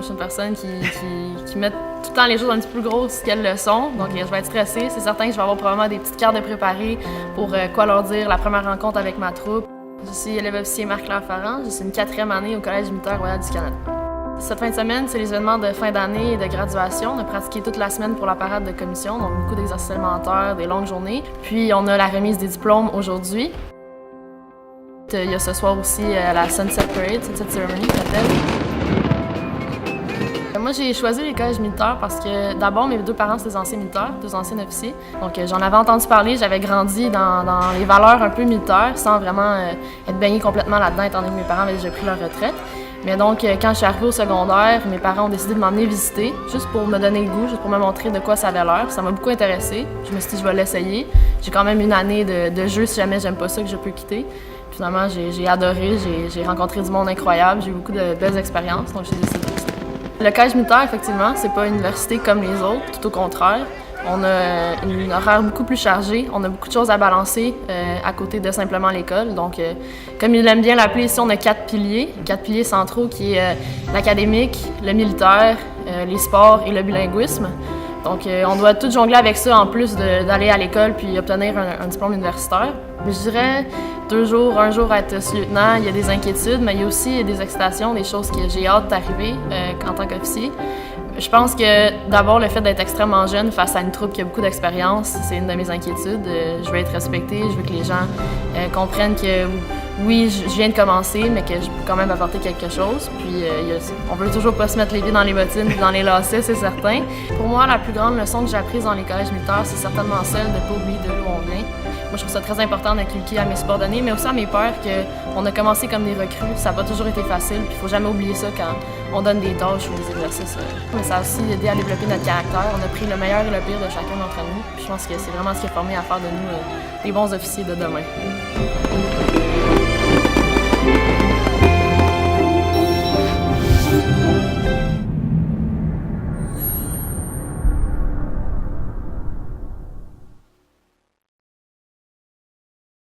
je suis une personne qui met tout le temps les choses un petit peu plus grosses qu'elles le sont. Donc, je vais être stressée. C'est certain que je vais avoir probablement des petites cartes de préparer pour quoi leur dire la première rencontre avec ma troupe. Je suis élève officier Marc-Claire Farran. Je suis une 4e année au Collège militaire royal du Canada. Cette fin de semaine, c'est les événements de fin d'année et de graduation. On a pratiqué toute la semaine pour la parade de commission, donc beaucoup d'exercices élémentaires, des longues journées. Puis, on a la remise des diplômes aujourd'hui. Il y a ce soir aussi la Sunset Parade, Sunset Ceremony, qui s'appelle. Moi, j'ai choisi les collèges militaires parce que, d'abord, mes 2 parents, c'est des anciens militaires, 2 anciens officiers. Donc, j'en avais entendu parler, j'avais grandi dans les valeurs un peu militaires, sans vraiment être baignée complètement là-dedans, étant donné que mes parents avaient déjà pris leur retraite. Mais donc, quand je suis arrivée au secondaire, mes parents ont décidé de m'emmener visiter, juste pour me donner le goût, juste pour me montrer de quoi ça avait l'air. Ça m'a beaucoup intéressée. Je me suis dit, je vais l'essayer. J'ai quand même une année de jeu si jamais j'aime pas ça, que je peux quitter. Finalement, j'ai adoré, j'ai rencontré du monde incroyable, j'ai eu beaucoup de belles expériences, donc j'ai décidé de rester. Le collège militaire, effectivement, c'est pas une université comme les autres, tout au contraire. On a une horaire beaucoup plus chargée, on a beaucoup de choses à balancer à côté de simplement l'école. Donc, comme il aime bien l'appeler ici, on a 4 piliers centraux qui est l'académique, le militaire, les sports et le bilinguisme. Donc, on doit tout jongler avec ça en plus d'aller à l'école puis obtenir un diplôme universitaire. Mais je dirais 2 jours, 1 jour à être lieutenant, il y a des inquiétudes, mais il y a aussi des excitations, des choses que j'ai hâte d'arriver en tant qu'officier. Je pense que d'abord, le fait d'être extrêmement jeune face à une troupe qui a beaucoup d'expérience, c'est une de mes inquiétudes. Je veux être respectée, je veux que les gens comprennent que oui, je viens de commencer, mais que je peux quand même apporter quelque chose. Puis on veut toujours pas se mettre les pieds dans les bottines et dans les lacets, c'est certain. Pour moi, la plus grande leçon que j'ai apprise dans les collèges militaires, c'est certainement celle de ne pas oublier de où on vient. Moi, je trouve ça très important d'inculquer à mes subordonnés, mais aussi à mes pairs, qu'on a commencé comme des recrues. Ça n'a pas toujours été facile, puis il faut jamais oublier ça quand on donne des tâches ou des exercices. Mais ça a aussi aidé à développer notre caractère. On a pris le meilleur et le pire de chacun d'entre nous. Puis je pense que c'est vraiment ce qui a formé à faire de nous les bons officiers de demain.